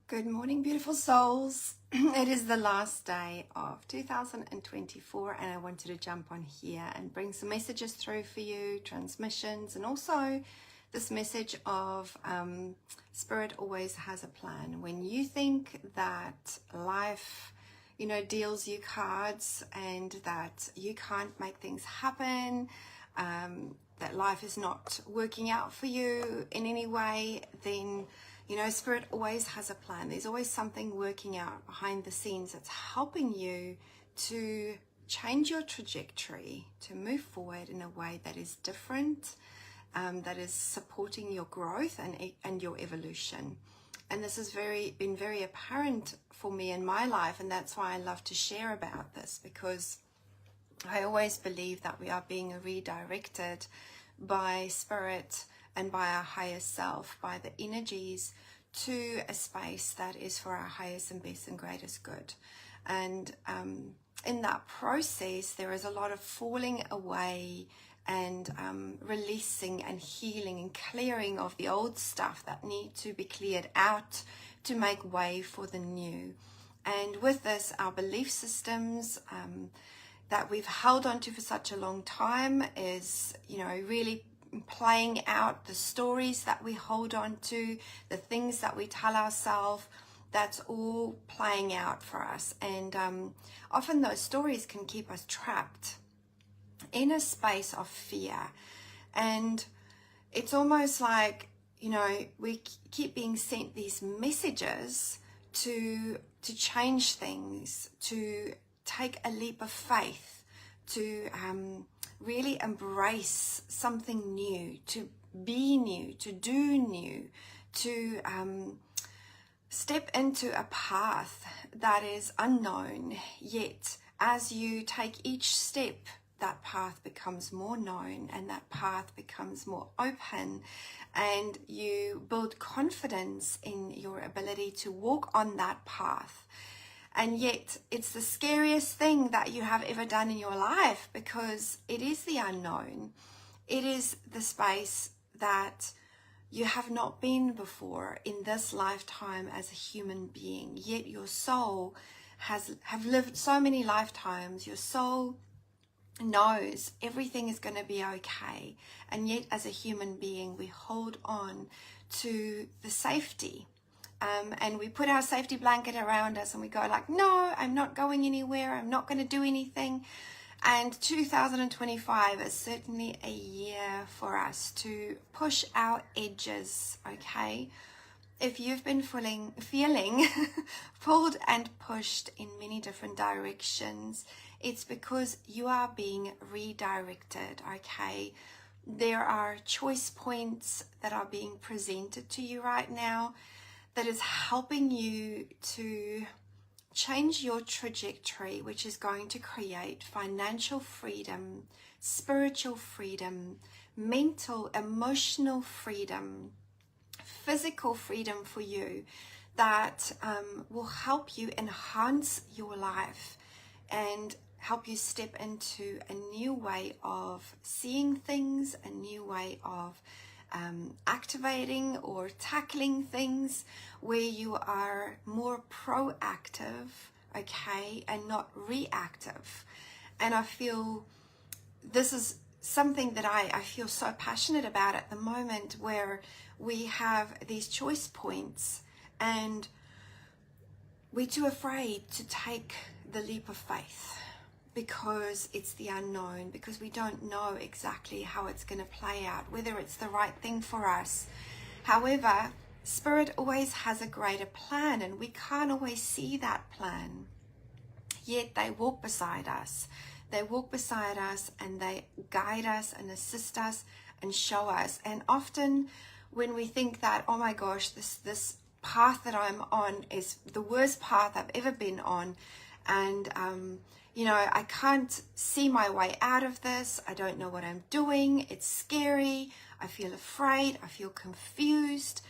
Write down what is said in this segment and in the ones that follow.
Good morning, beautiful souls. It is the last day of 2024, and I wanted to jump on here and bring some messages through for you, transmissions, and also this message of Spirit always has a plan. When you think that life, deals you cards and that you can't make things happen, that life is not working out for you in any way, then Spirit always has a plan. There's always something working out behind the scenes that's helping you to change your trajectory, to move forward in a way that is different, that is supporting your growth and your evolution. And this has been very apparent for me in my life, and that's why I love to share about this, because I always believe that we are being redirected by Spirit and by our higher self, by the energies, to a space that is for our highest and best and greatest good. And in that process, there is a lot of falling away and releasing and healing and clearing of the old stuff that need to be cleared out to make way for the new. And with this, our belief systems that we've held on to for such a long time is, really playing out. The stories that we hold on to, the things that we tell ourselves, that's all playing out for us. And often those stories can keep us trapped in a space of fear. And it's almost like, we keep being sent these messages to change things, to take a leap of faith, to really embrace something new, to be new, to do new, to step into a path that is unknown. Yet as you take each step, that path becomes more known and that path becomes more open, and you build confidence in your ability to walk on that path. And yet it's the scariest thing that you have ever done in your life, because it is the unknown. It is the space that you have not been before in this lifetime as a human being. Yet your soul have lived so many lifetimes. Your soul knows everything is going to be okay. And yet as a human being, we hold on to the safety. And we put our safety blanket around us and we go like, no, I'm not going anywhere. I'm not going to do anything. And 2025 is certainly a year for us to push our edges, okay? If you've been feeling pulled and pushed in many different directions, it's because you are being redirected, okay? There are choice points that are being presented to you right now that is helping you to change your trajectory, which is going to create financial freedom, spiritual freedom, mental, emotional freedom, physical freedom for you, that will help you enhance your life and help you step into a new way of seeing things, a new way of activating or tackling things, where you are more proactive, okay, and not reactive. And I feel this is something that I feel so passionate about at the moment, where we have these choice points and we're too afraid to take the leap of faith, because it's the unknown, because we don't know exactly how it's going to play out, whether it's the right thing for us. However, Spirit always has a greater plan, and we can't always see that plan. Yet they walk beside us. They walk beside us and they guide us and assist us and show us. And often when we think that, oh my gosh, this path that I'm on is the worst path I've ever been on, and I can't see my way out of this. I don't know what I'm doing. It's scary. I feel afraid. I feel confused.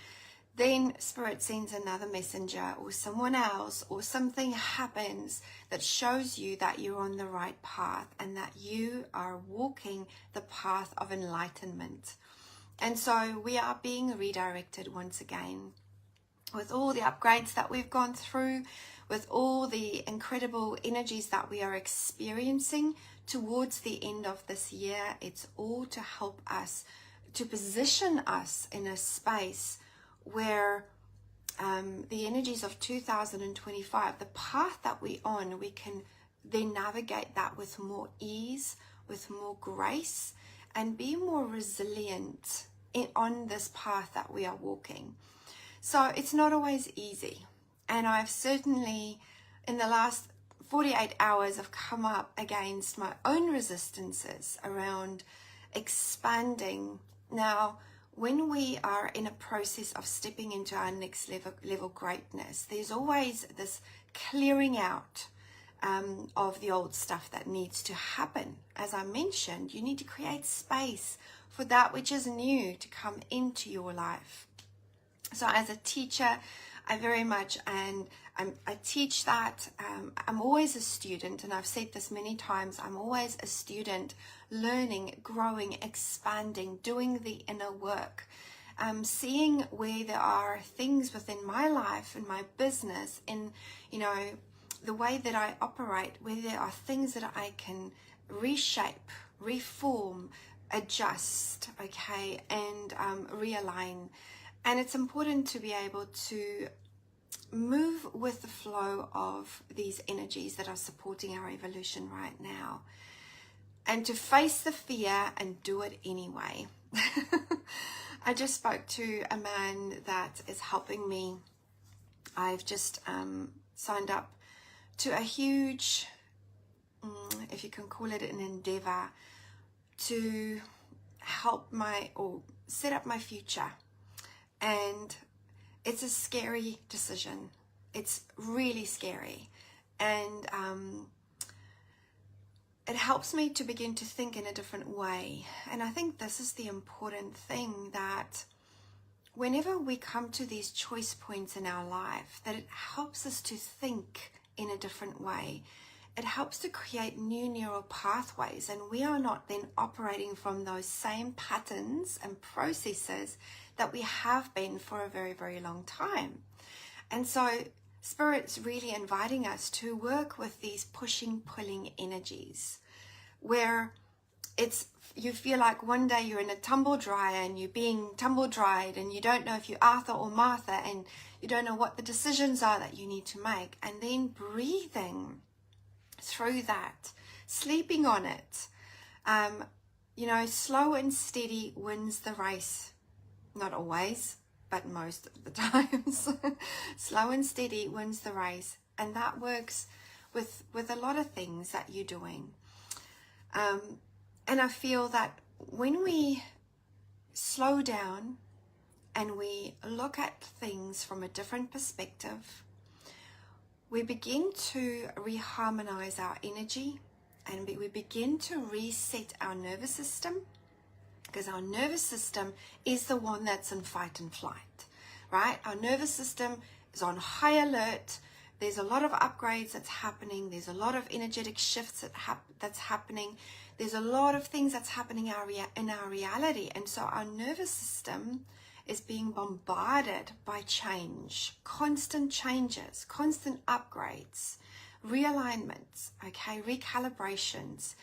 Then Spirit sends another messenger or someone else, or something happens that shows you that you're on the right path and that you are walking the path of enlightenment. And so we are being redirected once again. with all the upgrades that we've gone through, with all the incredible energies that we are experiencing towards the end of this year. It's all to help us, to position us in a space where the energies of 2025, the path that we're on, we can then navigate that with more ease, with more grace, and be more resilient on this path that we are walking. So it's not always easy. And I've certainly, in the last 48 hours, have come up against my own resistances around expanding. Now, when we are in a process of stepping into our next level greatness, there's always this clearing out of the old stuff that needs to happen. As I mentioned, you need to create space for that which is new to come into your life. So as a teacher, I very much, and I teach that. I'm always a student, and I've said this many times, I'm always a student, learning, growing, expanding, doing the inner work, seeing where there are things within my life, in my business, in, you know, the way that I operate, where there are things that I can reshape, reform, adjust, okay, and realign. And it's important to be able to move with the flow of these energies that are supporting our evolution right now, and to face the fear and do it anyway. I just spoke to a man that is helping me. I've just signed up to a huge, if you can call it an endeavor, to help or set up my future. And it's a scary decision. It's really scary. And it helps me to begin to think in a different way. And I think this is the important thing, that whenever we come to these choice points in our life, that it helps us to think in a different way. It helps to create new neural pathways, and we are not then operating from those same patterns and processes that we have been for a very, very long time. And so Spirit's really inviting us to work with these pushing, pulling energies, where you feel like one day you're in a tumble dryer and you're being tumble dried, and you don't know if you're Arthur or Martha, and you don't know what the decisions are that you need to make, and then breathing through that, sleeping on it. You know, slow and steady wins the race. Not always, but most of the times. Slow and steady wins the race, and that works with a lot of things that you're doing. And I feel that when we slow down and we look at things from a different perspective, we begin to reharmonize our energy, and we begin to reset our nervous system, because our nervous system is the one that's in fight and flight, right? Our nervous system is on high alert. There's a lot of upgrades that's happening. There's a lot of energetic shifts that's happening. There's a lot of things that's happening in our reality. And so our nervous system is being bombarded by change, constant changes, constant upgrades, realignments, okay, recalibrations,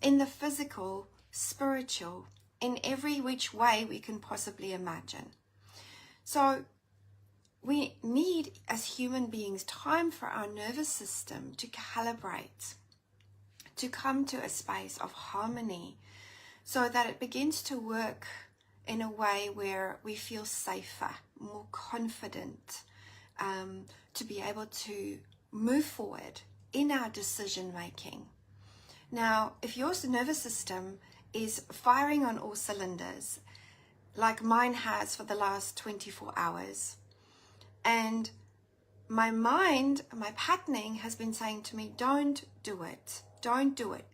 in the physical, spiritual, in every which way we can possibly imagine. So we need, as human beings, time for our nervous system to calibrate, to come to a space of harmony, so that it begins to work in a way where we feel safer, more confident, to be able to move forward in our decision making. Now, if your nervous system is firing on all cylinders, like mine has for the last 24 hours, and my mind, my patterning has been saying to me, don't do it,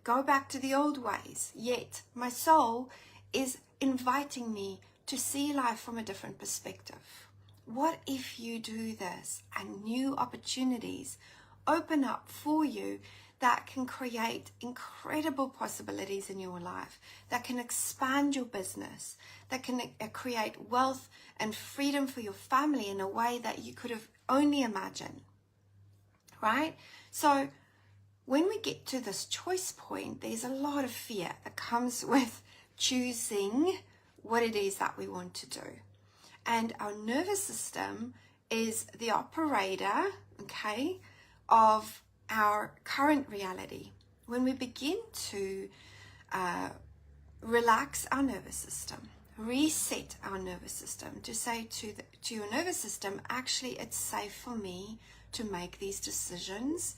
go back to the old ways, yet my soul is inviting me to see life from a different perspective. What if you do this and new opportunities open up for you that can create incredible possibilities in your life, that can expand your business, that can create wealth and freedom for your family in a way that you could have only imagined, right? So when we get to this choice point, there's a lot of fear that comes with choosing what it is that we want to do. And our nervous system is the operator, okay, of our current reality. When we begin to relax our nervous system, reset our nervous system, to say to your nervous system, actually, it's safe for me to make these decisions.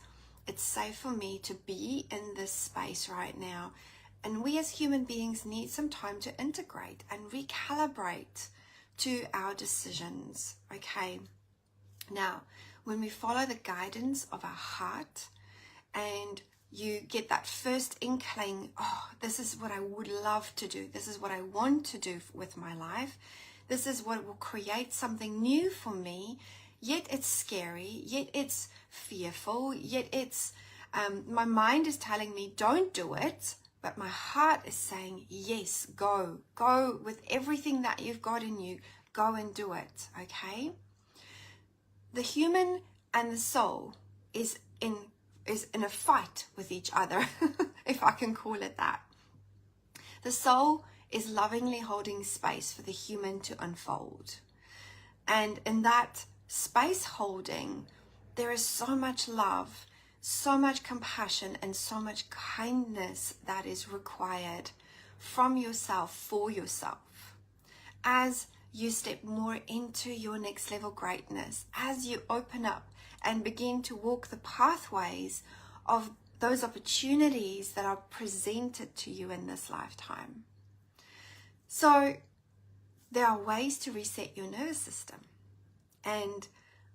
It's safe for me to be in this space right now. And we as human beings need some time to integrate and recalibrate to our decisions, okay? Now, when we follow the guidance of our heart and you get that first inkling, oh, this is what I would love to do. This is what I want to do with my life. This is what will create something new for me. Yet it's scary, yet it's fearful, yet it's, my mind is telling me don't do it, but my heart is saying, yes, go with everything that you've got in you, go and do it, okay? The human and the soul is in a fight with each other, if I can call it that. The soul is lovingly holding space for the human to unfold. And in that space holding, there is so much love, so much compassion, and so much kindness that is required from yourself for yourself. As you step more into your next level greatness, as you open up and begin to walk the pathways of those opportunities that are presented to you in this lifetime. So there are ways to reset your nervous system. And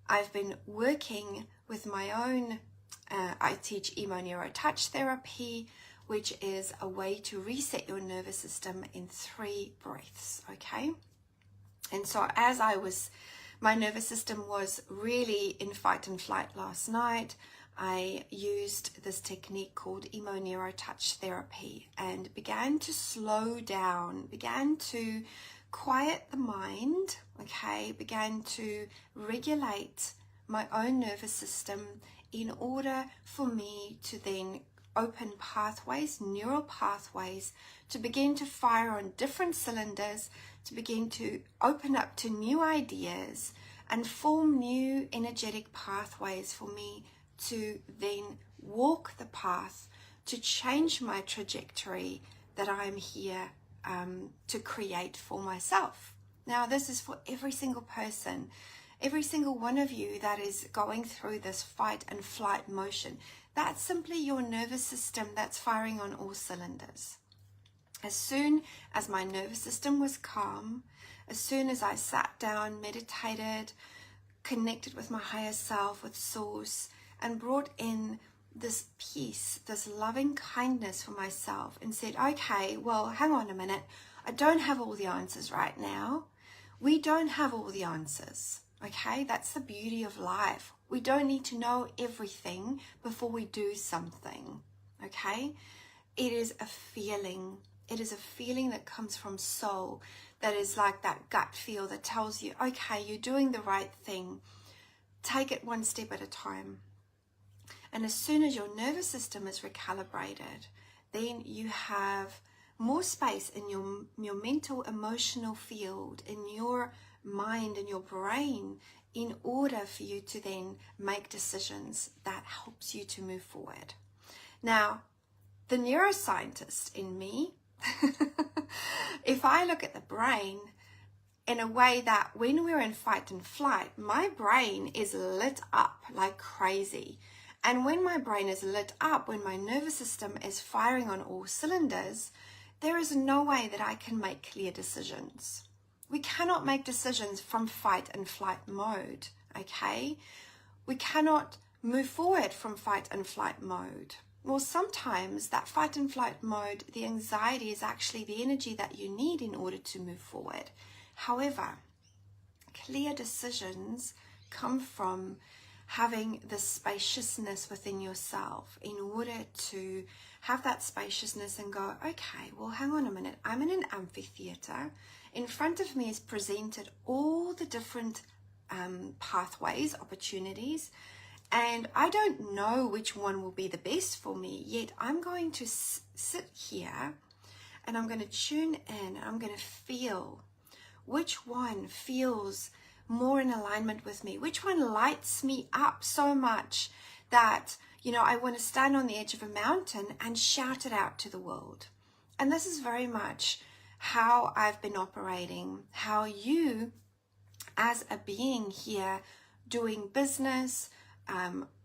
I've been working with my own, I teach EMO-NTT therapy, which is a way to reset your nervous system in 3 breaths, okay? And so as my nervous system was really in fight and flight last night, I used this technique called EMO-NTT therapy and began to slow down, began to quiet the mind, okay, began to regulate my own nervous system in order for me to then open pathways, neural pathways, to begin to fire on different cylinders, to begin to open up to new ideas and form new energetic pathways for me to then walk the path, to change my trajectory that I'm here to create for myself. Now, this is for every single person, every single one of you that is going through this fight and flight motion. That's simply your nervous system that's firing on all cylinders. As soon as my nervous system was calm, as soon as I sat down, meditated, connected with my higher self, with Source, and brought in this peace, this loving kindness for myself, and said, okay, well, hang on a minute. I don't have all the answers right now. We don't have all the answers, okay? That's the beauty of life. We don't need to know everything before we do something, okay? It is a feeling. It is a feeling that comes from soul, that is like that gut feel that tells you, okay, you're doing the right thing. Take it one step at a time. And as soon as your nervous system is recalibrated, then you have more space in your mental, emotional field, in your mind and your brain, in order for you to then make decisions that helps you to move forward. Now, the neuroscientist in me, if I look at the brain in a way that when we're in fight and flight, my brain is lit up like crazy. And when my brain is lit up, when my nervous system is firing on all cylinders, there is no way that I can make clear decisions. We cannot make decisions from fight and flight mode, okay? We cannot move forward from fight and flight mode. Well, sometimes that fight and flight mode, the anxiety is actually the energy that you need in order to move forward. However, clear decisions come from having the spaciousness within yourself in order to have that spaciousness and go, okay, well, hang on a minute. I'm in an amphitheater. In front of me is presented all the different pathways, opportunities, and I don't know which one will be the best for me, yet I'm going to sit here and I'm going to tune in and I'm going to feel which one feels more in alignment with me, which one lights me up so much that, you know, I want to stand on the edge of a mountain and shout it out to the world. And this is very much how I've been operating, how you as a being here doing business,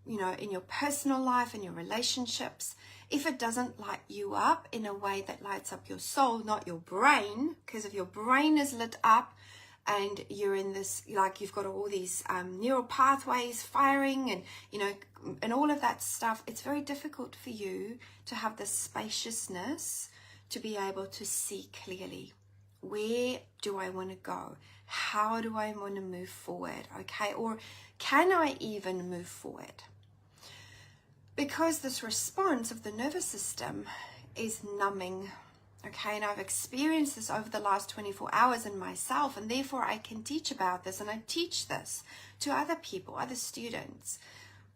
you know, in your personal life, in your relationships, if it doesn't light you up in a way that lights up your soul, not your brain, because if your brain is lit up and you're in this, like you've got all these neural pathways firing and, you know, and all of that stuff, it's very difficult for you to have the spaciousness to be able to see clearly. Where do I want to go? How do I want to move forward? Okay, or can I even move forward? Because this response of the nervous system is numbing. Okay, and I've experienced this over the last 24 hours in myself, and therefore I can teach about this, and I teach this to other people, other students.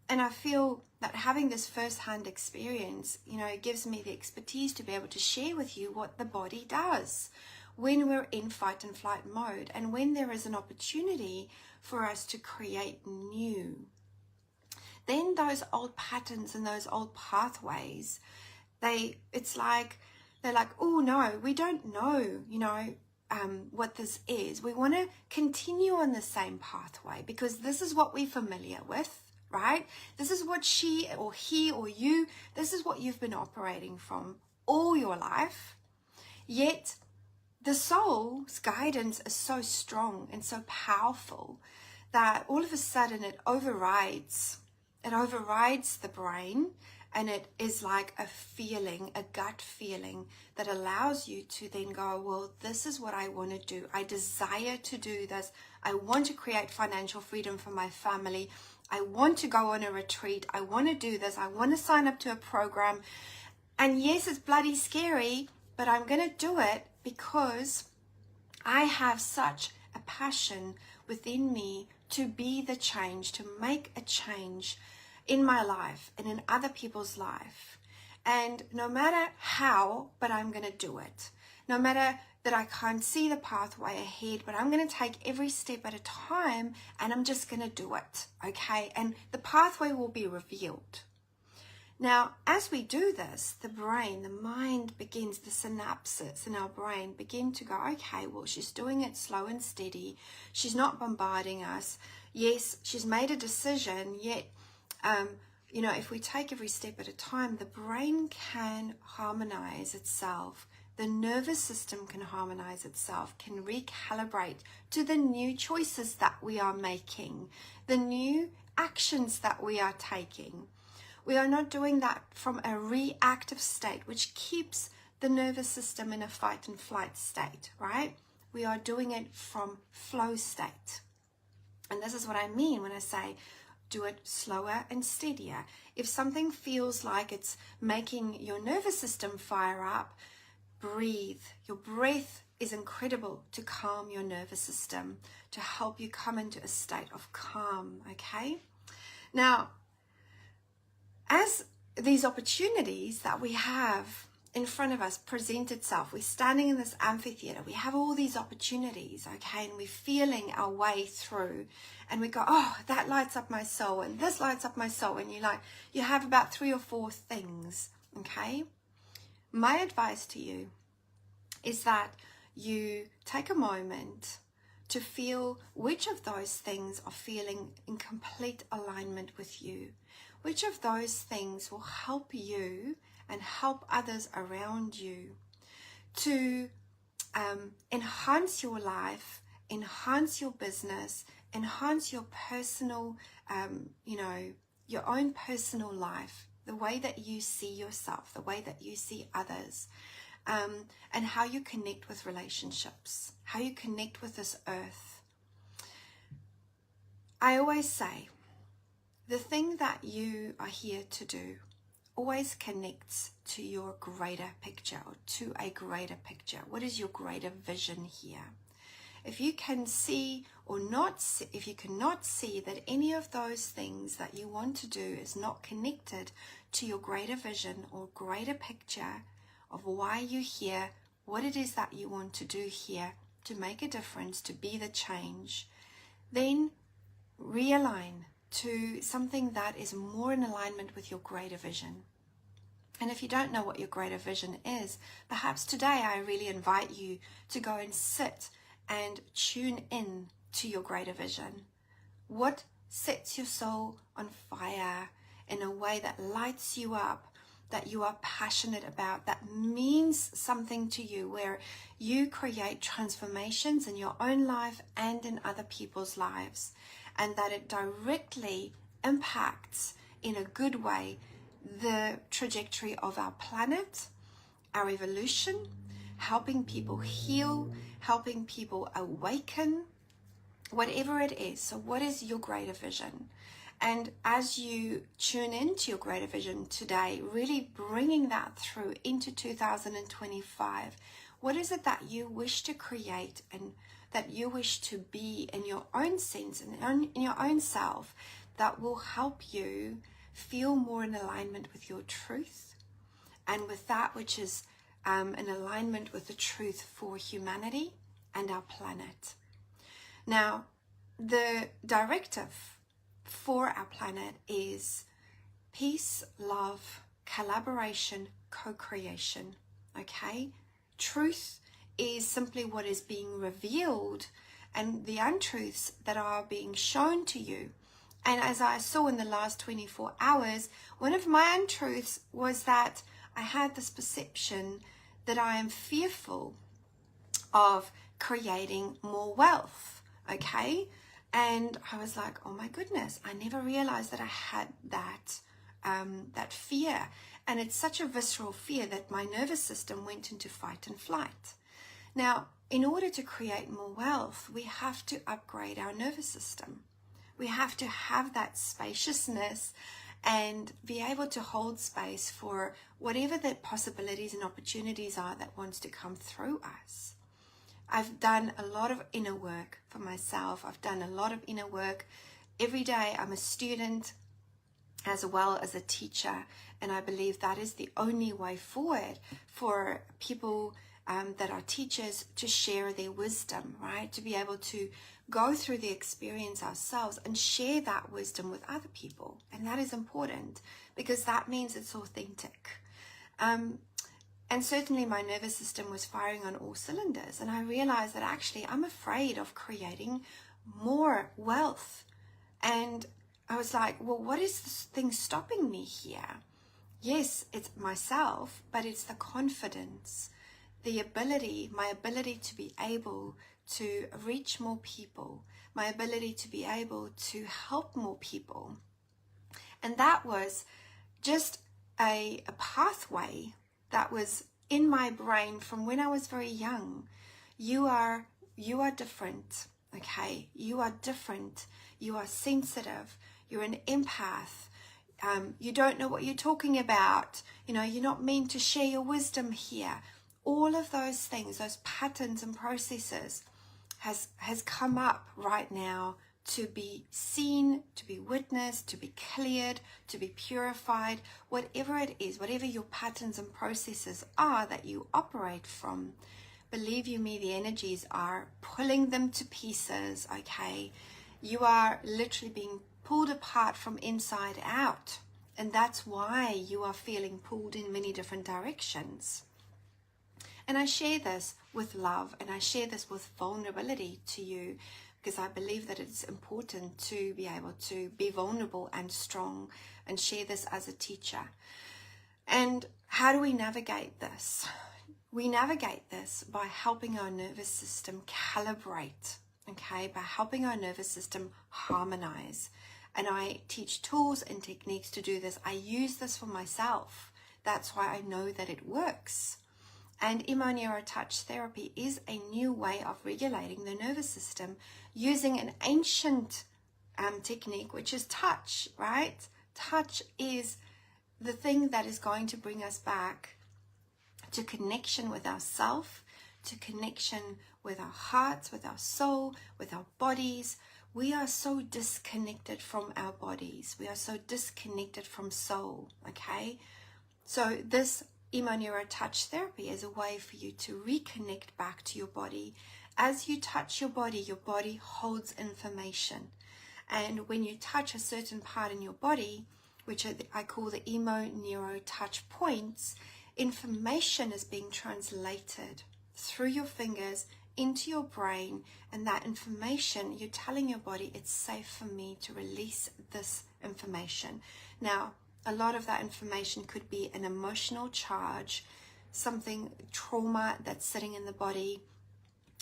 And I feel that having this first-hand experience, you know, it gives me the expertise to be able to share with you what the body does when we're in fight and flight mode, and when there is an opportunity for us to create new. Then those old patterns and those old pathways, it's like, they're like, oh no, we don't know, you know, what this is. We want to continue on the same pathway because this is what we're familiar with, right? This is what she or he or you, this is what you've been operating from all your life. Yet the soul's guidance is so strong and so powerful that all of a sudden it overrides the brain, and it is like a feeling, a gut feeling that allows you to then go, well, this is what I want to do. I desire to do this. I want to create financial freedom for my family. I want to go on a retreat. I want to do this. I want to sign up to a program. And yes, it's bloody scary, but I'm going to do it because I have such a passion within me to be the change, to make a change in my life and in other people's life. And no matter how, but I'm going to do it. No matter that I can't see the pathway ahead, but I'm going to take every step at a time, and I'm just going to do it, okay? And the pathway will be revealed. Now, as we do this, the brain, the mind begins, the synapses in our brain begin to go, okay, well, she's doing it slow and steady. She's not bombarding us. Yes, she's made a decision, yet, you know, if we take every step at a time, the brain can harmonize itself. The nervous system can harmonize itself, can recalibrate to the new choices that we are making, the new actions that we are taking. We are not doing that from a reactive state, which keeps the nervous system in a fight and flight state, right? We are doing it from flow state. And this is what I mean when I say, do it slower and steadier. If something feels like it's making your nervous system fire up, breathe. Your breath is incredible to calm your nervous system, to help you come into a state of calm, okay? Now, as these opportunities that we have in front of us present itself, we're standing in this amphitheater, we have all these opportunities, okay, and we're feeling our way through, and we go, oh, that lights up my soul, and this lights up my soul, and you have about 3 or 4 things, okay? My advice to you is that you take a moment to feel which of those things are feeling in complete alignment with you. Which of those things will help you and help others around you to enhance your life, enhance your business, enhance your personal, you know, your own personal life, the way that you see yourself, the way that you see others, and how you connect with relationships, how you connect with this earth. I always say the thing that you are here to do always connects to your greater picture, or to a greater picture. What is your greater vision here? If you can see or not see, if you cannot see that any of those things that you want to do is not connected to your greater vision or greater picture of why you're here, what it is that you want to do here to make a difference, to be the change, then realign to something that is more in alignment with your greater vision. And if you don't know what your greater vision is, perhaps today I really invite you to go and sit and tune in to your greater vision. What sets your soul on fire in a way that lights you up, that you are passionate about, that means something to you, where you create transformations in your own life and in other people's lives, and that it directly impacts in a good way the trajectory of our planet, our evolution, helping people heal, helping people awaken, whatever it is. So what is your greater vision? And as you tune into your greater vision today, really bringing that through into 2025, what is it that you wish to create and that you wish to be in your own sense and in your own self that will help you feel more in alignment with your truth and with that which is in alignment with the truth for humanity and our planet. Now, the directive for our planet is peace, love, collaboration, co-creation. Okay? Truth is simply what is being revealed and the untruths that are being shown to you. And as I saw in the last 24 hours, one of my untruths was that I had this perception that I am fearful of creating more wealth, okay? And I was like, oh my goodness, I never realized that I had that fear. And it's such a visceral fear that my nervous system went into fight and flight. Now, in order to create more wealth, we have to upgrade our nervous system. We have to have that spaciousness and be able to hold space for whatever the possibilities and opportunities are that wants to come through us. I've done a lot of inner work for myself. I've done a lot of inner work. Every day I'm a student as well as a teacher, and I believe that is the only way forward for people that are teachers to share their wisdom, right? To be able to go through the experience ourselves and share that wisdom with other people. And that is important because that means it's authentic. And certainly my nervous system was firing on all cylinders. And I realized that actually I'm afraid of creating more wealth. And I was like, well, what is this thing stopping me here? Yes, it's myself, but it's the confidence, the ability, my ability to be able to reach more people, my ability to be able to help more people. And that was just a pathway that was in my brain from when I was very young. You are different, okay? You are different. You are sensitive. You're an empath. You don't know what you're talking about. You know, you're not meant to share your wisdom here. All of those things, those patterns and processes has come up right now to be seen, to be witnessed, to be cleared, to be purified, whatever it is, whatever your patterns and processes are that you operate from. Believe you me, the energies are pulling them to pieces, okay? You are literally being pulled apart from inside out, and that's why you are feeling pulled in many different directions. And I share this with love, and I share this with vulnerability to you, because I believe that it's important to be able to be vulnerable and strong and share this as a teacher. And how do we navigate this? We navigate this by helping our nervous system calibrate, okay? By helping our nervous system harmonize. And I teach tools and techniques to do this. I use this for myself. That's why I know that it works. And EMO-Neurotouch therapy is a new way of regulating the nervous system using an ancient technique, which is touch, right? Touch is the thing that is going to bring us back to connection with ourself, to connection with our hearts, with our soul, with our bodies. We are so disconnected from our bodies. We are so disconnected from soul, okay? So this EMO-Neuro-Touch therapy is a way for you to reconnect back to your body. As you touch your body holds information. And when you touch a certain part in your body, which I call the EMO-Neuro-Touch points, information is being translated through your fingers into your brain, and that information, you're telling your body, it's safe for me to release this information. Now, a lot of that information could be an emotional charge, something, trauma that's sitting in the body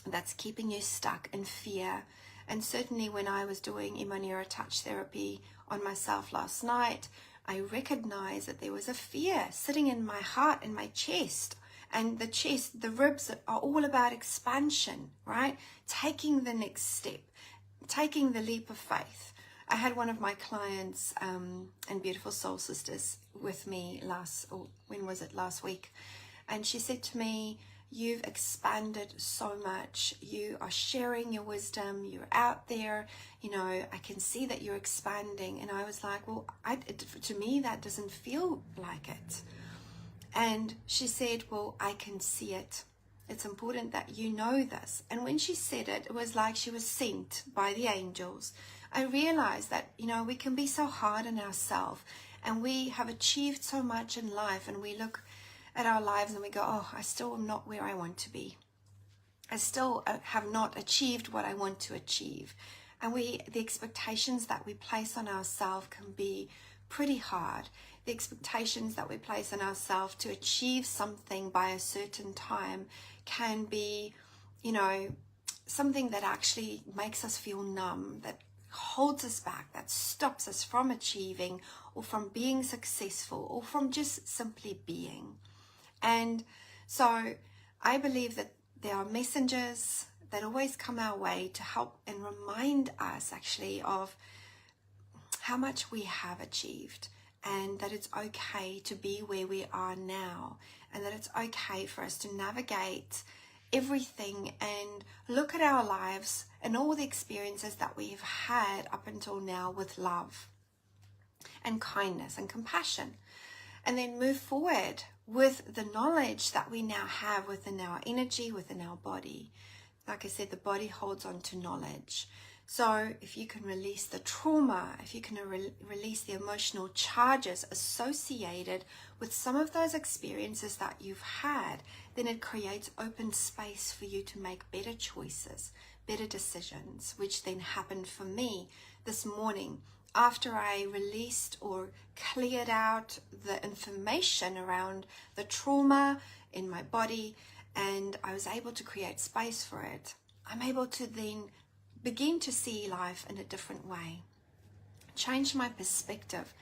that's keeping you stuck in fear. And certainly when I was doing EMO-Neuro-Touch therapy on myself last night, I recognized that there was a fear sitting in my heart and my chest. And the chest, the ribs are all about expansion, right? Taking the next step, taking the leap of faith. I had one of my clients and beautiful soul sisters with me last week. And she said to me, you've expanded so much. You are sharing your wisdom. You're out there. You know, I can see that you're expanding. And I was like, well, to me, that doesn't feel like it. And she said, well, I can see it. It's important that you know this. And when she said it, it was like she was sent by the angels. I realized that, you know, we can be so hard on ourselves, and we have achieved so much in life, and we look at our lives and we go, oh, I still am not where I want to be. I still have not achieved what I want to achieve. And the expectations that we place on ourselves can be pretty hard. The expectations that we place on ourselves to achieve something by a certain time can be, you know, something that actually makes us feel numb, that holds us back, that stops us from achieving or from being successful or from just simply being. And so I believe that there are messengers that always come our way to help and remind us actually of how much we have achieved, and that it's okay to be where we are now, and that it's okay for us to navigate everything and look at our lives and all the experiences that we've had up until now with love and kindness and compassion, and then move forward with the knowledge that we now have within our energy, within our body. Like I said, the body holds on to knowledge. So if you can release the trauma, if you can release the emotional charges associated with some of those experiences that you've had, then it creates open space for you to make better choices, better decisions, which then happened for me this morning after I released or cleared out the information around the trauma in my body, and I was able to create space for it. I'm able to then begin to see life in a different way, change my perspective.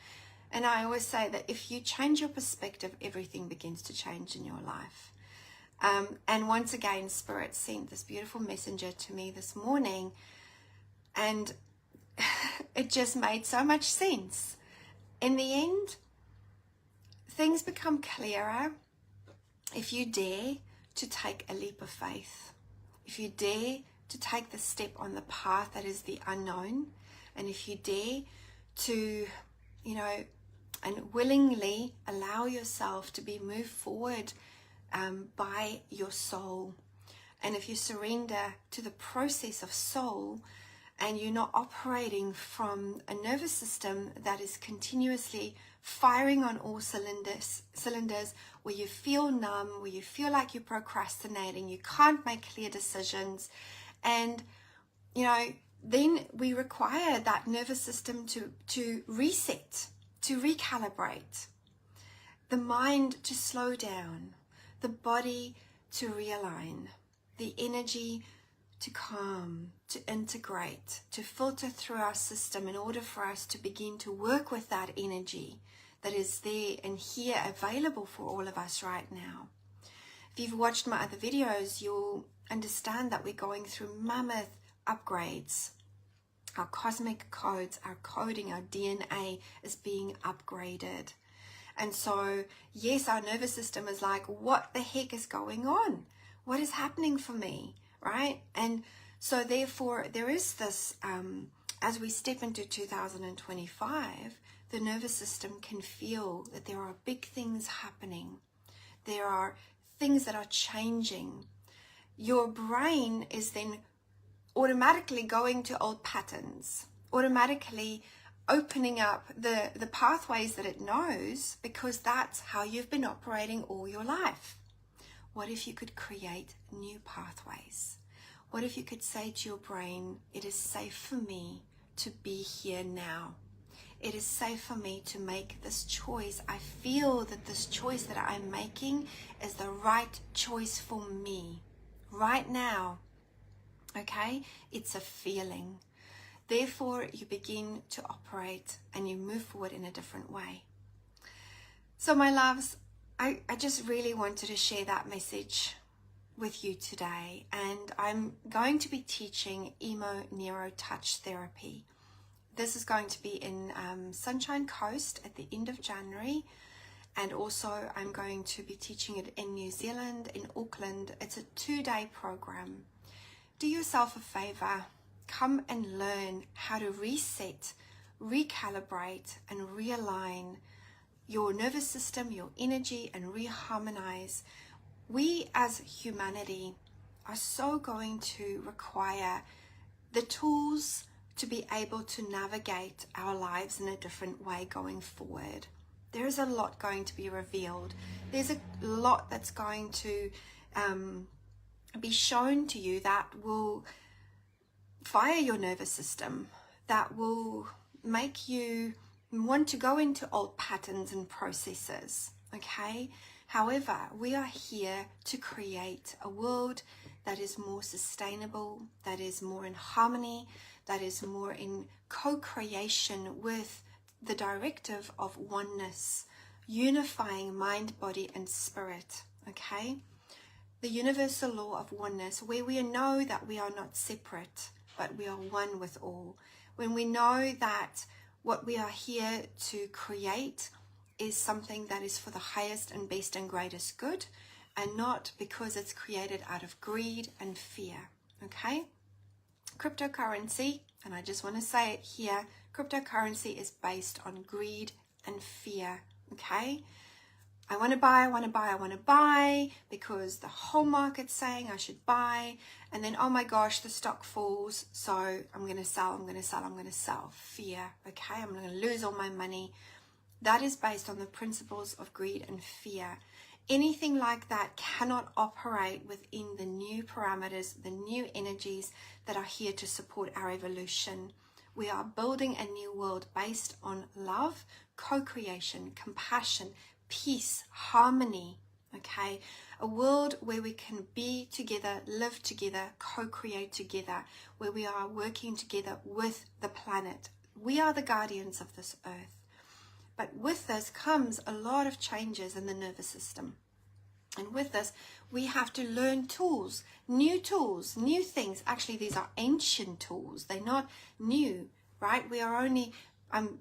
And I always say that if you change your perspective, everything begins to change in your life. And once again, Spirit sent this beautiful messenger to me this morning, and it just made so much sense. In the end, things become clearer if you dare to take a leap of faith, if you dare to take the step on the path that is the unknown, and if you dare to, you know, and willingly allow yourself to be moved forward by your soul. And if you surrender to the process of soul, and you're not operating from a nervous system that is continuously firing on all cylinders, where you feel numb, where you feel like you're procrastinating, you can't make clear decisions, and, you know, then we require that nervous system to reset, to recalibrate, the mind to slow down, the body to realign, the energy to calm, to integrate, to filter through our system in order for us to begin to work with that energy that is there and here available for all of us right now. If you've watched my other videos, you'll understand that we're going through mammoth upgrades Our cosmic codes, our coding, our DNA is being upgraded. And so, yes, our nervous system is like, what the heck is going on? What is happening for me, right? And so therefore, there is this, as we step into 2025, the nervous system can feel that there are big things happening. There are things that are changing. Your brain is then automatically going to old patterns, automatically opening up the pathways that it knows, because that's how you've been operating all your life. What if you could create new pathways? What if you could say to your brain, it is safe for me to be here now. It is safe for me to make this choice. I feel that this choice that I'm making is the right choice for me right now. Okay? It's a feeling. Therefore, you begin to operate and you move forward in a different way. So my loves, I just really wanted to share that message with you today. And I'm going to be teaching EMO-Neuro-Touch Therapy. This is going to be in Sunshine Coast at the end of January. And also I'm going to be teaching it in New Zealand, in Auckland. It's a 2-day program. Do yourself a favor. Come and learn how to reset, recalibrate, and realign your nervous system, your energy, and reharmonize. We as humanity are so going to require the tools to be able to navigate our lives in a different way going forward. There is a lot going to be revealed. There's a lot that's going to be shown to you that will fire your nervous system, that will make you want to go into old patterns and processes, okay? However, we are here to create a world that is more sustainable, that is more in harmony, that is more in co-creation with the directive of oneness, unifying mind, body, and spirit, okay? The universal law of oneness, where we know that we are not separate, but we are one with all. When we know that what we are here to create is something that is for the highest and best and greatest good, and not because it's created out of greed and fear, okay? Cryptocurrency, and I just want to say it here, cryptocurrency is based on greed and fear, okay? I want to buy because the whole market's saying I should buy, and then, oh my gosh, the stock falls, so I'm going to sell. Fear, okay? I'm going to lose all my money. That is based on the principles of greed and fear. Anything like that cannot operate within the new parameters, the new energies that are here to support our evolution. We are building a new world based on love, co-creation, compassion, peace, harmony, okay? A world where we can be together, live together, co-create together, where we are working together with the planet. We are the guardians of this earth. But with this comes a lot of changes in the nervous system. And with this, we have to learn tools, new things. Actually, these are ancient tools. They're not new, right? We are only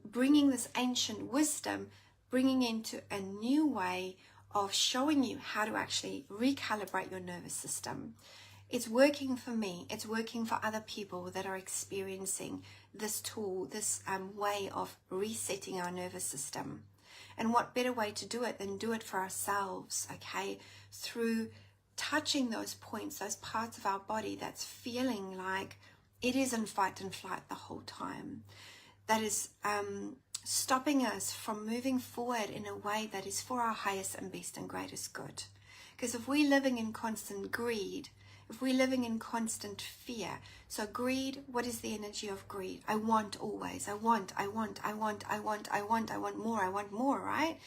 bringing this ancient wisdom, bringing into a new way of showing you how to actually recalibrate your nervous system. It's working for me. It's working for other people that are experiencing this tool, this way of resetting our nervous system. And what better way to do it than do it for ourselves, okay? Through touching those points, those parts of our body that's feeling like it is in fight and flight the whole time. That is stopping us from moving forward in a way that is for our highest and best and greatest good. Because if we're living in constant greed, if we're living in constant fear, so greed, what is the energy of greed? I want always, I want more, right?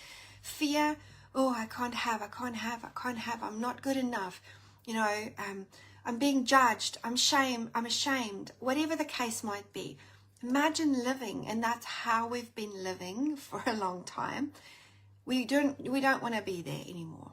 Fear, oh, I can't have, I'm not good enough, you know, I'm being judged, I'm ashamed, whatever the case might be. Imagine living, and that's how we've been living for a long time. We don't want to be there anymore.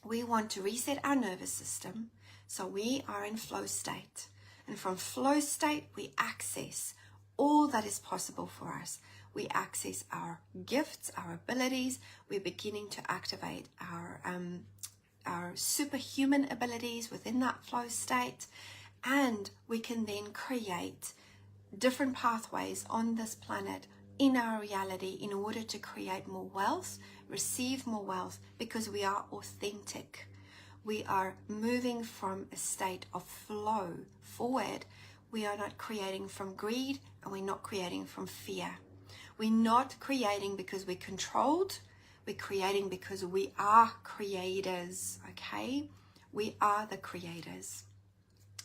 We want to reset our nervous system so we are in flow state. And from flow state, we access all that is possible for us. We access our gifts, our abilities. We're beginning to activate our superhuman abilities within that flow state. And we can then create different pathways on this planet in our reality in order to create more wealth, receive more wealth, because we are authentic. We are moving from a state of flow forward. We are not creating from greed, and we're not creating from fear. We're not creating because we're controlled. We're creating because we are creators, okay? We are the creators.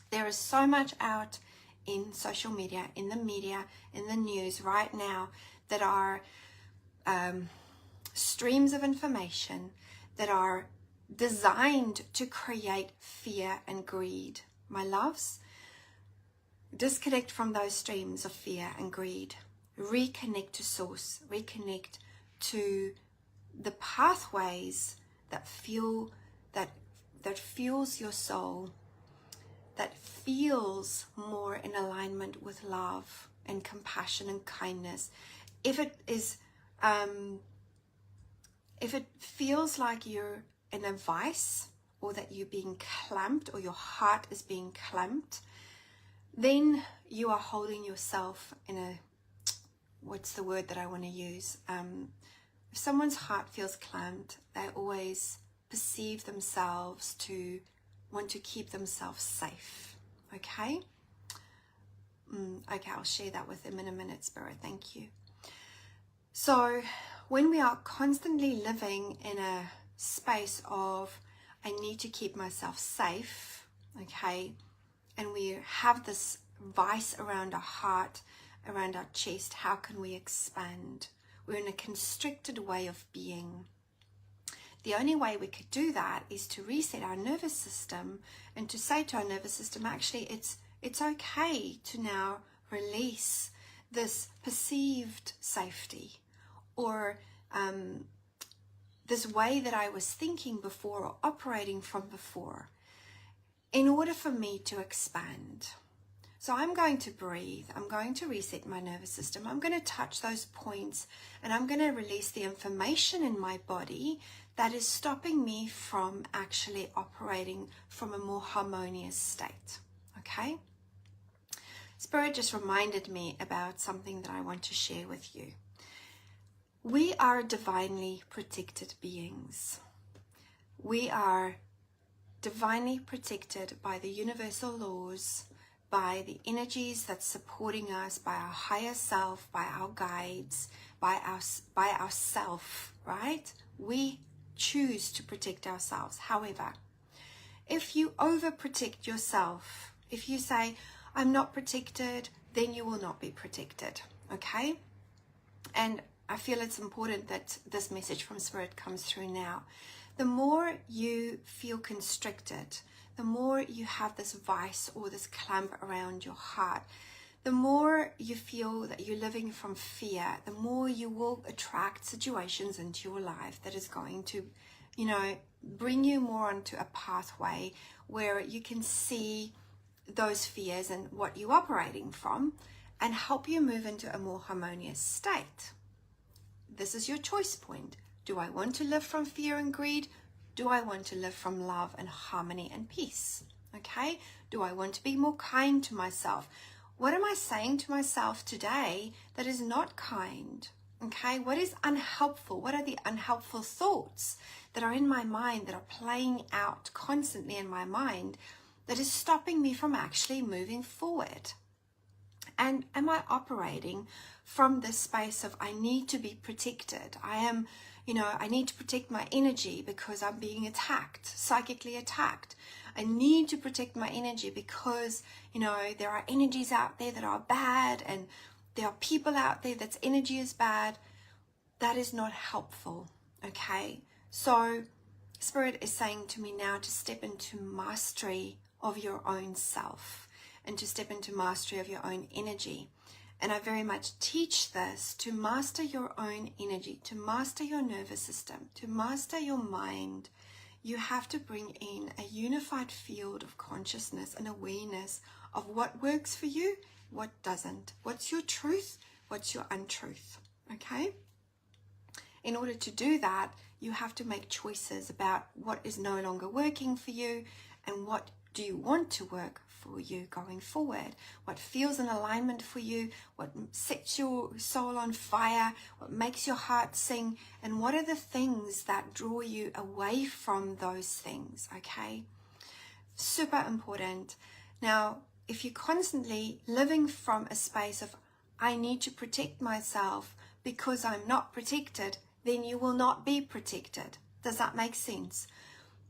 There is so much out in social media, in the media, in the news right now that are streams of information that are designed to create fear and greed. My loves, disconnect from those streams of fear and greed. Reconnect to source. Reconnect to the pathways that fuels your soul, that feels more in alignment with love and compassion and kindness. If it feels like you're in a vice, or that you're being clamped, or your heart is being clamped, then you are holding yourself in a, what's the word that I want to use? If someone's heart feels clamped, they always perceive themselves to want to keep themselves safe. Okay? Okay, I'll share that with them in a minute, Spirit. Thank you. So when we are constantly living in a space of, I need to keep myself safe, okay, and we have this vice around our heart, around our chest, how can we expand? We're in a constricted way of being. The only way we could do that is to reset our nervous system and to say to our nervous system, actually, it's okay to now release this perceived safety, or this way that I was thinking before or operating from before, in order for me to expand. So I'm going to breathe. I'm going to reset my nervous system. I'm going to touch those points, and I'm going to release the information in my body that is stopping me from actually operating from a more harmonious state. Okay? Spirit just reminded me about something that I want to share with you. We are divinely protected beings. We are divinely protected by the universal laws, by the energies that's supporting us, by our higher self, by our guides, by ourself, right? We choose to protect ourselves. However, if you overprotect yourself, if you say, I'm not protected, then you will not be protected, okay? And I feel it's important that this message from Spirit comes through now. The more you feel constricted, the more you have this vice or this clamp around your heart, the more you feel that you're living from fear, the more you will attract situations into your life that is going to, bring you more onto a pathway where you can see those fears and what you're operating from, and help you move into a more harmonious state. This is your choice point. Do I want to live from fear and greed? Do I want to live from love and harmony and peace? Okay? Do I want to be more kind to myself? What am I saying to myself today that is not kind? Okay? What is unhelpful? What are the unhelpful thoughts that are in my mind, that are playing out constantly in my mind, that is stopping me from actually moving forward? And am I operating from this space of, I need to be protected? I need to protect my energy because I'm being attacked, psychically attacked. I need to protect my energy because, there are energies out there that are bad, and there are people out there that's energy is bad. That is not helpful, okay? So Spirit is saying to me now to step into mastery of your own self, and to step into mastery of your own energy. And I very much teach this, to master your own energy, to master your nervous system, to master your mind. You have to bring in a unified field of consciousness and awareness of what works for you, what doesn't. What's your truth? What's your untruth? Okay? In order to do that, you have to make choices about what is no longer working for you and what do you want to work for you going forward. What feels in alignment for you, what sets your soul on fire, what makes your heart sing, and what are the things that draw you away from those things, okay? Super important. Now, if you're constantly living from a space of, I need to protect myself because I'm not protected, then you will not be protected. Does that make sense?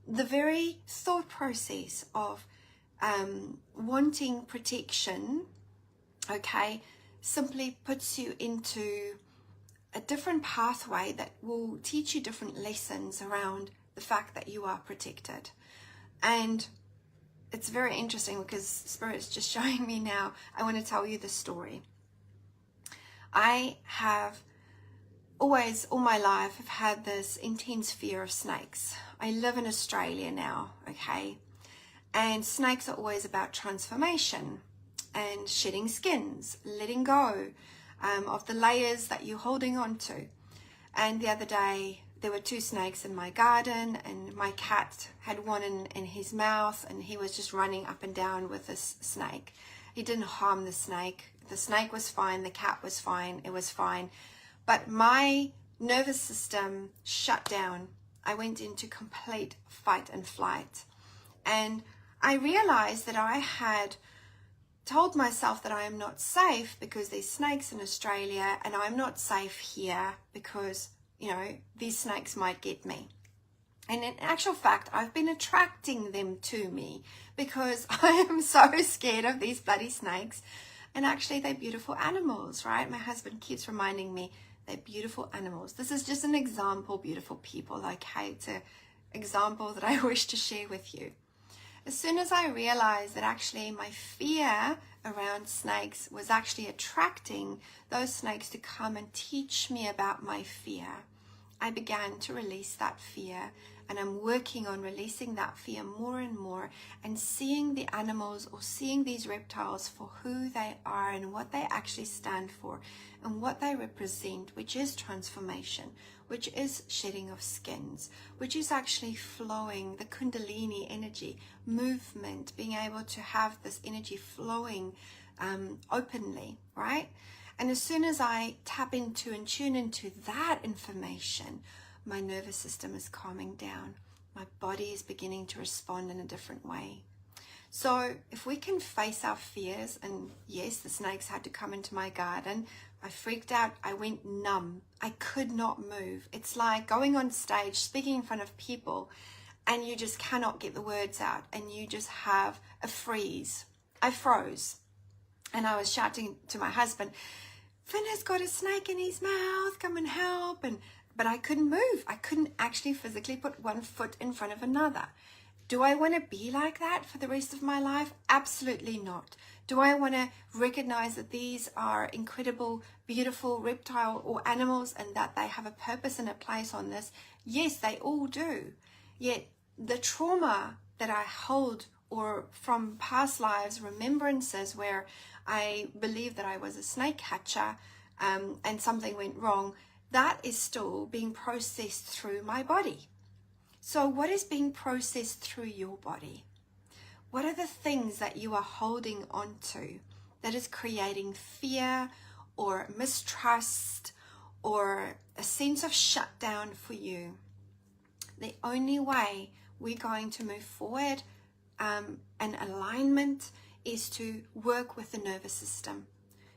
The very thought process of wanting protection, okay, simply puts you into a different pathway that will teach you different lessons around the fact that you are protected. And it's very interesting because Spirit's just showing me now. I want to tell you the story. I have always, all my life, have had this intense fear of snakes. I live in Australia now, okay? And snakes are always about transformation and shedding skins, letting go of the layers that you're holding on to. And the other day, there were 2 snakes in my garden, and my cat had one in his mouth, and he was just running up and down with this snake. He didn't harm the snake. The snake was fine. The cat was fine. It was fine. But my nervous system shut down. I went into complete fight and flight. And I realized that I had told myself that I am not safe because there's snakes in Australia, and I'm not safe here because, you know, these snakes might get me. And in actual fact, I've been attracting them to me because I am so scared of these bloody snakes. And actually, they're beautiful animals, right? My husband keeps reminding me they're beautiful animals. This is just an example, beautiful people, okay? It's an example that I wish to share with you. As soon as I realized that actually my fear around snakes was actually attracting those snakes to come and teach me about my fear, I began to release that fear, and I'm working on releasing that fear more and more and seeing the animals or seeing these reptiles for who they are and what they actually stand for and what they represent, which is transformation, which is shedding of skins, which is actually flowing, the Kundalini energy, movement, being able to have this energy flowing openly, right? And as soon as I tap into and tune into that information, my nervous system is calming down. My body is beginning to respond in a different way. So if we can face our fears, and yes, the snakes had to come into my garden. I freaked out. I went numb. I could not move. It's like going on stage, speaking in front of people, and you just cannot get the words out, and you just have a freeze. I froze. And I was shouting to my husband, Finn has got a snake in his mouth, come and help. But I couldn't move. I couldn't actually physically put one foot in front of another. Do I want to be like that for the rest of my life? Absolutely not. Do I want to recognize that these are incredible, beautiful reptile or animals and that they have a purpose and a place on this? Yes, they all do. Yet the trauma that I hold, or from past lives, remembrances where I believe that I was a snake catcher and something went wrong, that is still being processed through my body. So what is being processed through your body? What are the things that you are holding on to that is creating fear or mistrust or a sense of shutdown for you? The only way we're going to move forward and alignment is to work with the nervous system.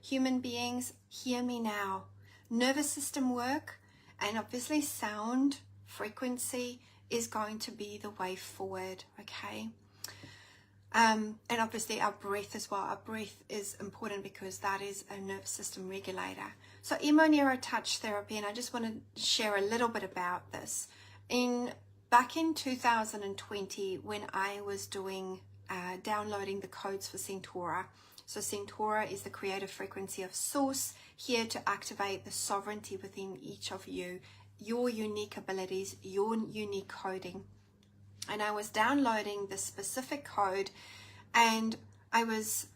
Human beings, hear me now. Nervous system work, and obviously sound, frequency is going to be the way forward, okay? And obviously our breath as well. Our breath is important because that is a nervous system regulator. So EMO touch therapy, and I just want to share a little bit about this. Back in 2020, when I was doing downloading the codes for Centaura. So Centaura is the creative frequency of Source, here to activate the sovereignty within each of you, your unique abilities, your unique coding. And I was downloading the specific code, and I was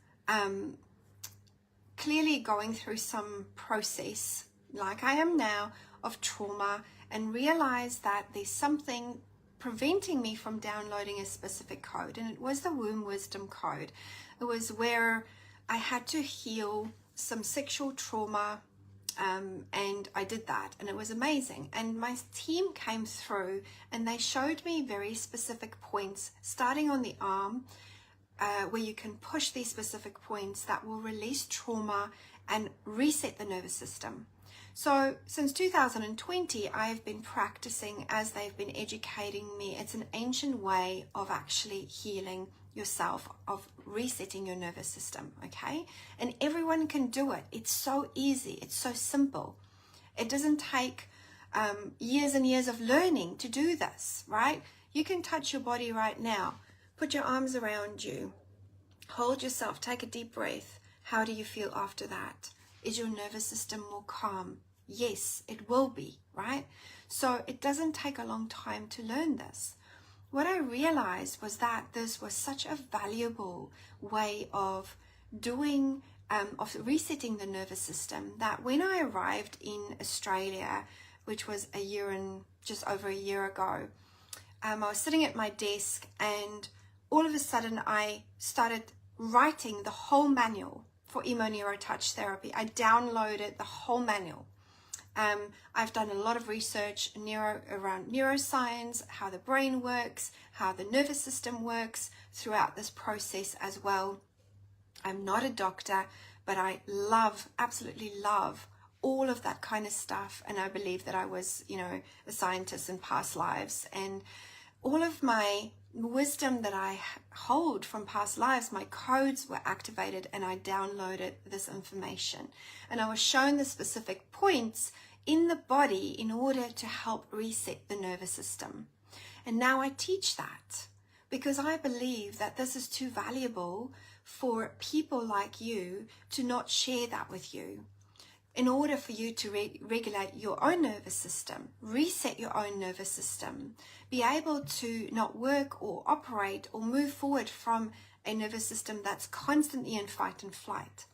clearly going through some process, like I am now, of trauma, and realize that there's something preventing me from downloading a specific code, and it was the womb wisdom code. It was where I had to heal some sexual trauma, and I did that, and it was amazing. And my team came through and they showed me very specific points, starting on the arm, where you can push these specific points that will release trauma and reset the nervous system. So since 2020, I've been practicing as they've been educating me. It's an ancient way of actually healing yourself, of resetting your nervous system, okay? And everyone can do it. It's so easy. It's so simple. It doesn't take years and years of learning to do this, right? You can touch your body right now. Put your arms around you. Hold yourself. Take a deep breath. How do you feel after that? Is your nervous system more calm? Yes, it will be, right? So it doesn't take a long time to learn this. What I realized was that this was such a valuable way of doing, of resetting the nervous system, that when I arrived in Australia, which was just over a year ago, I was sitting at my desk, and all of a sudden I started writing the whole manual for EMO-Neurotouch therapy. I downloaded the whole manual. I've done a lot of research around neuroscience, how the brain works, how the nervous system works throughout this process as well. I'm not a doctor, but I absolutely love all of that kind of stuff. And I believe that I was, a scientist in past lives. And all of my wisdom that I hold from past lives, my codes were activated, and I downloaded this information. And I was shown the specific points in the body in order to help reset the nervous system. And now I teach that because I believe that this is too valuable for people like you to not share that with you. In order for you to regulate your own nervous system, reset your own nervous system, be able to not work or operate or move forward from a nervous system that's constantly in fight and flight.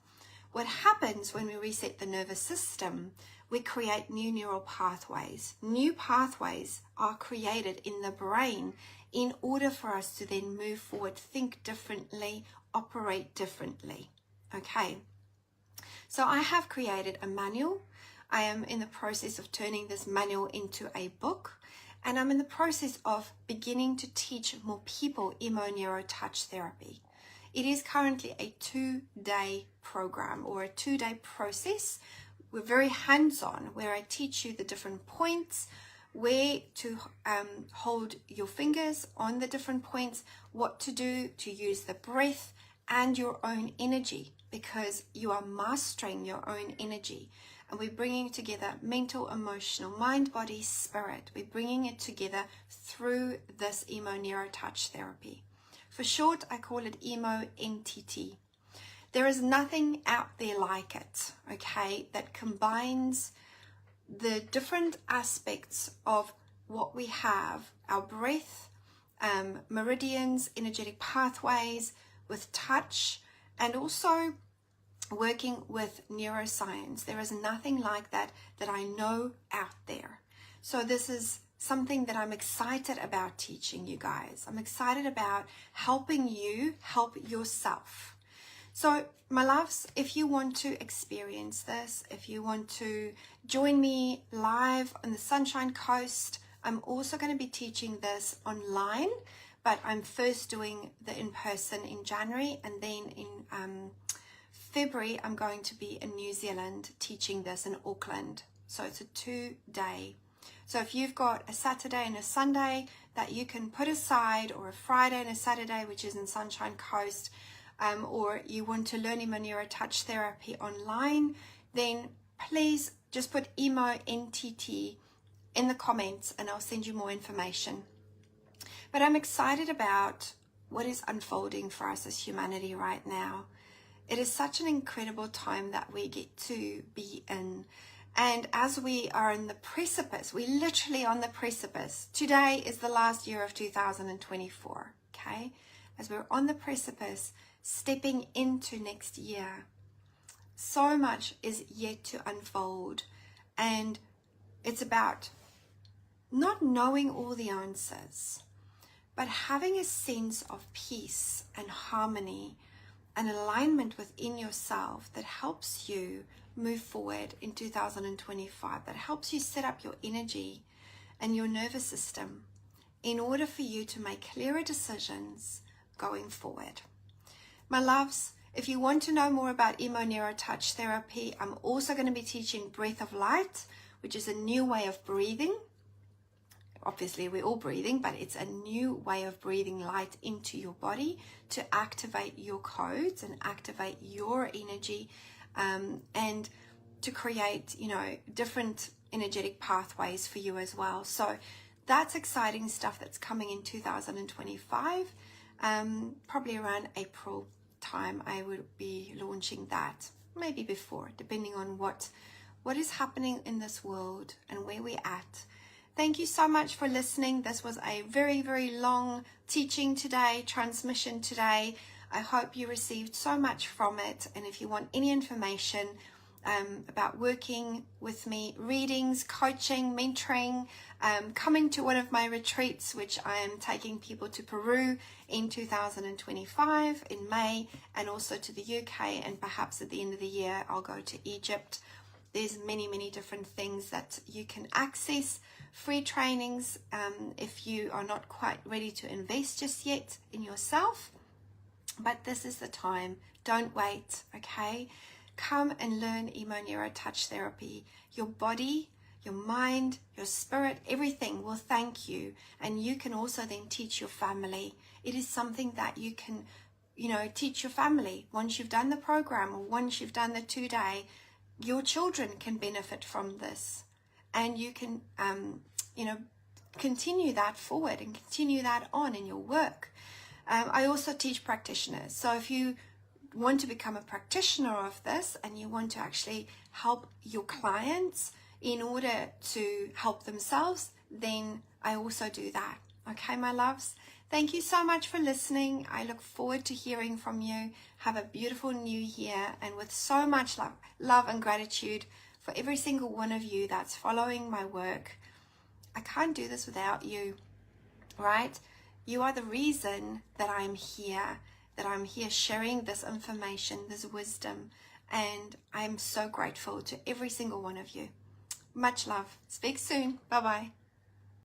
What happens when we reset the nervous system, we create new neural pathways. New pathways are created in the brain in order for us to then move forward, think differently, operate differently. Okay. So I have created a manual. I am in the process of turning this manual into a book, and I'm in the process of beginning to teach more people EMO-Neurotouch therapy. It is currently a 2-day program, or a 2-day process. We're very hands-on, where I teach you the different points, where to hold your fingers on the different points, what to do to use the breath and your own energy, because you are mastering your own energy. And we're bringing together mental, emotional, mind, body, spirit. We're bringing it together through this EMO-Neurotouch therapy. For short, I call it EMO-NTT. There is nothing out there like it, okay, that combines the different aspects of what we have, our breath, meridians, energetic pathways, with touch, and also working with neuroscience. There is nothing like that I know out there. So this is something that I'm excited about teaching you guys. I'm excited about helping you help yourself. So my loves, if you want to experience this, if you want to join me live on the Sunshine Coast, I'm also going to be teaching this online, but I'm first doing the in-person in January, and then in February, I'm going to be in New Zealand teaching this in Auckland. So it's a 2-day. So if you've got a Saturday and a Sunday that you can put aside, or a Friday and a Saturday, which is in Sunshine Coast, or you want to learn EMO-Neurotouch therapy online, then please just put EMO-NTT in the comments and I'll send you more information. But I'm excited about what is unfolding for us as humanity right now. It is such an incredible time that we get to be in. And as we are in the precipice, we're literally on the precipice. Today is the last year of 2024, okay? As we're on the precipice, stepping into next year. So much is yet to unfold, and it's about not knowing all the answers, but having a sense of peace and harmony and alignment within yourself that helps you move forward in 2025, that helps you set up your energy and your nervous system in order for you to make clearer decisions going forward. My loves, if you want to know more about EMO-NTT therapy, I'm also going to be teaching Breath of Light, which is a new way of breathing. Obviously, we're all breathing, but it's a new way of breathing light into your body to activate your codes and activate your energy, and to create, different energetic pathways for you as well. So that's exciting stuff that's coming in 2025. Probably around April time, I would be launching that, maybe before, depending on what is happening in this world and where we're at. Thank you so much for listening. This was a very, very long teaching today, transmission today. I hope you received so much from it. And if you want any information about working with me, readings, coaching, mentoring, coming to one of my retreats, which I am taking people to Peru in 2025 in May, and also to the UK, and perhaps at the end of the year I'll go to Egypt. There's many, many different things that you can access. Free trainings if you are not quite ready to invest just yet in yourself. But this is the time. Don't wait, okay? Come and learn EMO-NTT therapy. Your body, your mind, your spirit, everything will thank you. And you can also then teach your family. It is something that you can, teach your family. Once you've done the program, or once you've done the 2-day, your children can benefit from this. And you can, continue that forward and continue that on in your work. I also teach practitioners. So if you want to become a practitioner of this and you want to actually help your clients in order to help themselves, then I also do that. Okay, my loves? Thank you so much for listening. I look forward to hearing from you. Have a beautiful new year, and with so much love and gratitude for every single one of you that's following my work. I can't do this without you, right? You are the reason that I'm here sharing this information, this wisdom, and I'm so grateful to every single one of you. Much love. Speak soon. Bye-bye.